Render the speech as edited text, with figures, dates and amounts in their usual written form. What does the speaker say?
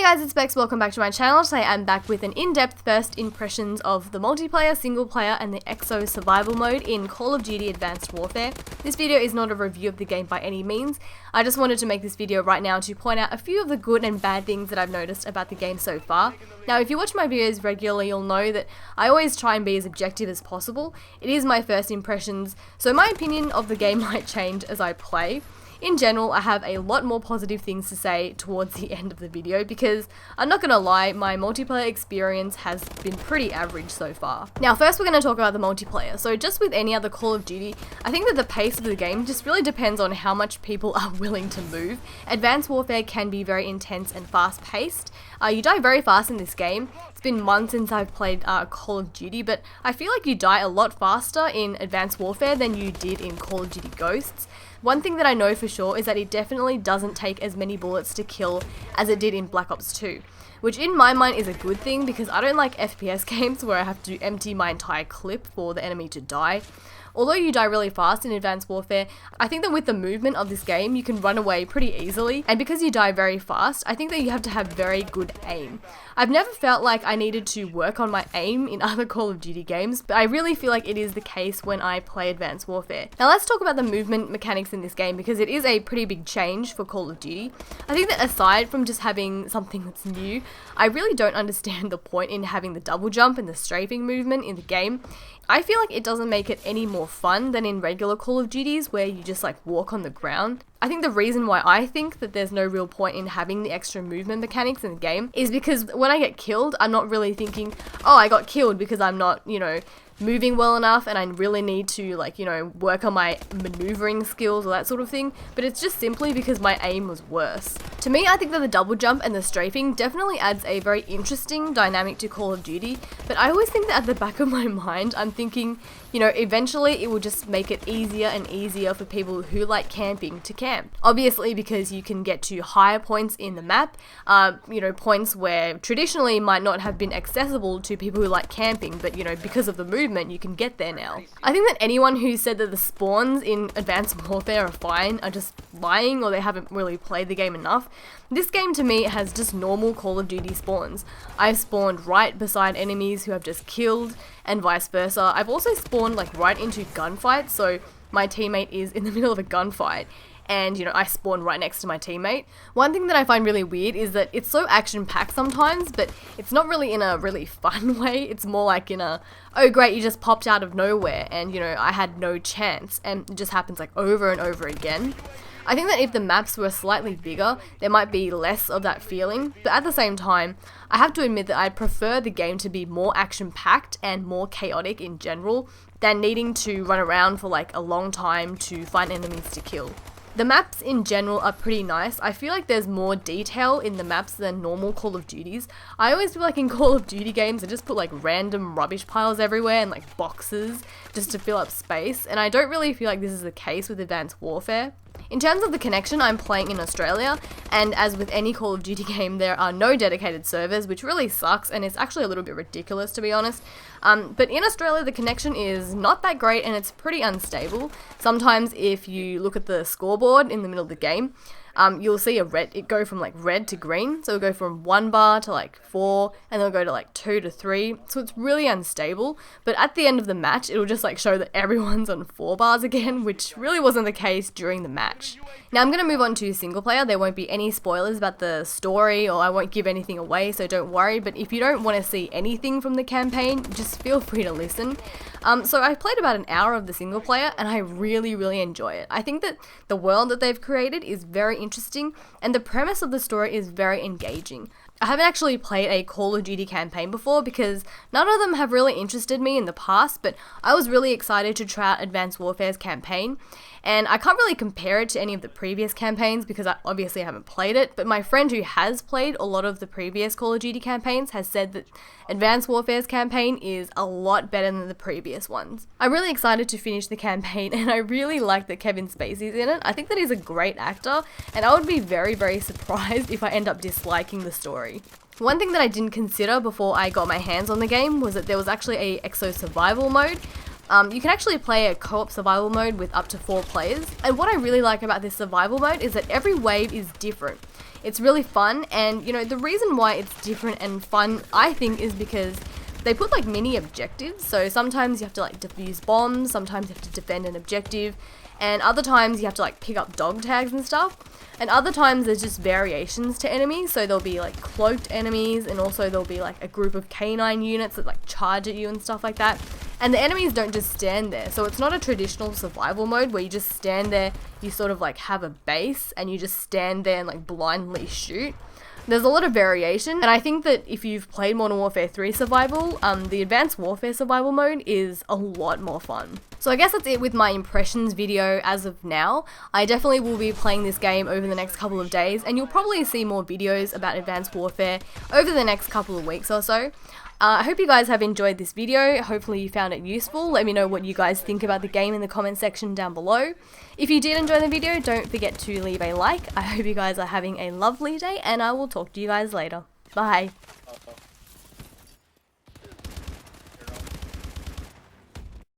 guys, it's Bex, welcome back to my channel. Today I'm back with an in-depth first impressions of the multiplayer, single player and the EXO survival mode in Call of Duty Advanced Warfare. This video is not a review of the game by any means. I just wanted to make this video right now to point out a few of the good and bad things that I've noticed about the game so far. Now if you watch my videos regularly, you'll know that I always try and be as objective as possible. It is my first impressions, so my opinion of the game might change as I play. In general, I have a lot more positive things to say towards the end of the video because I'm not gonna lie, my multiplayer experience has been pretty average so far. Now first we're gonna talk about the multiplayer. So just with any other Call of Duty, I think that the pace of the game just really depends on how much people are willing to move. Advanced Warfare can be very intense and fast paced. You die very fast in this game. It's been months since I've played Call of Duty, but I feel like you die a lot faster in Advanced Warfare than you did in Call of Duty Ghosts. One thing that I know for sure is that it definitely doesn't take as many bullets to kill as it did in Black Ops 2, which in my mind is a good thing because I don't like FPS games where I have to empty my entire clip for the enemy to die. Although you die really fast in Advanced Warfare, I think that with the movement of this game, you can run away pretty easily, and because you die very fast, I think that you have to have very good aim. I've never felt like I needed to work on my aim in other Call of Duty games, but I really feel like it is the case when I play Advanced Warfare. Now let's talk about the movement mechanics in this game because it is a pretty big change for Call of Duty. I think that aside from just having something that's new, I really don't understand the point in having the double jump and the strafing movement in the game. I feel like it doesn't make it any more fun than in regular Call of Duties where you just like walk on the ground. I think the reason why I think that there's no real point in having the extra movement mechanics in the game is because when I get killed, I'm not really thinking, oh, I got killed because I'm not, moving well enough and I really need to work on my maneuvering skills or that sort of thing, but it's just simply because my aim was worse. To me, I think that the double jump and the strafing definitely adds a very interesting dynamic to Call of Duty, but I always think that at the back of my mind, I'm thinking, eventually it will just make it easier and easier for people who like camping to camp. Obviously because you can get to higher points in the map, points where traditionally might not have been accessible to people who like camping, but because of the movement, you can get there now. I think that anyone who said that the spawns in Advanced Warfare are fine are just lying or they haven't really played the game enough. This game to me has just normal Call of Duty spawns. I've spawned right beside enemies who I've just killed and vice versa. I've also spawned right into gunfights, so my teammate is in the middle of a gunfight and I spawn right next to my teammate. One thing that I find really weird is that it's so action-packed sometimes, but it's not really in a really fun way. It's more like in a, oh great, you just popped out of nowhere and I had no chance, and it just happens over and over again. I think that if the maps were slightly bigger, there might be less of that feeling, but at the same time, I have to admit that I prefer the game to be more action-packed and more chaotic in general than needing to run around for a long time to find enemies to kill. The maps in general are pretty nice. I feel like there's more detail in the maps than normal Call of Duties. I always feel like in Call of Duty games, they just put random rubbish piles everywhere and boxes just to fill up space, and I don't really feel like this is the case with Advanced Warfare. In terms of the connection, I'm playing in Australia, and as with any Call of Duty game, there are no dedicated servers, which really sucks, and it's actually a little bit ridiculous to be honest. But in Australia, the connection is not that great, and it's pretty unstable. Sometimes if you look at the scoreboard in the middle of the game, you'll see it go from red to green, so it'll go from 1 bar to 4, and then it'll go to 2 to 3, so it's really unstable, but at the end of the match, it'll just show that everyone's on 4 bars again, which really wasn't the case during the match. Now I'm going to move on to single player. There won't be any spoilers about the story, or I won't give anything away, so don't worry, but if you don't want to see anything from the campaign, just feel free to listen. So I played about an hour of the single player, and I really, really enjoy it. I think that the world that they've created is very interesting, and the premise of the story is very engaging. I haven't actually played a Call of Duty campaign before because none of them have really interested me in the past, but I was really excited to try out Advanced Warfare's campaign, and I can't really compare it to any of the previous campaigns because I obviously haven't played it, but my friend who has played a lot of the previous Call of Duty campaigns has said that Advanced Warfare's campaign is a lot better than the previous ones. I'm really excited to finish the campaign, and I really like that Kevin Spacey's in it. I think that he's a great actor, and I would be very, very surprised if I end up disliking the story. One thing that I didn't consider before I got my hands on the game was that there was actually a EXO survival mode. You can actually play a co-op survival mode with up to 4 players, and what I really like about this survival mode is that every wave is different. It's really fun, and you know, the reason why it's different and fun, I think, is because they put like mini objectives. So sometimes you have to like defuse bombs, sometimes you have to defend an objective, and other times you have to like pick up dog tags and stuff. And other times there's just variations to enemies, so there'll be like cloaked enemies, and also there'll be like a group of canine units that like charge at you and stuff like that. And the enemies don't just stand there, so it's not a traditional survival mode where you just stand there, you sort of like have a base, and you just stand there and like blindly shoot. There's a lot of variation, and I think that if you've played Modern Warfare 3 Survival, the Advanced Warfare Survival mode is a lot more fun. So I guess that's it with my impressions video as of now. I definitely will be playing this game over the next couple of days, and you'll probably see more videos about Advanced Warfare over the next couple of weeks or so. I hope you guys have enjoyed this video. Hopefully you found it useful. Let me know what you guys think about the game in the comment section down below. If you did enjoy the video, don't forget to leave a like. I hope you guys are having a lovely day, and I will talk to you guys later. Bye.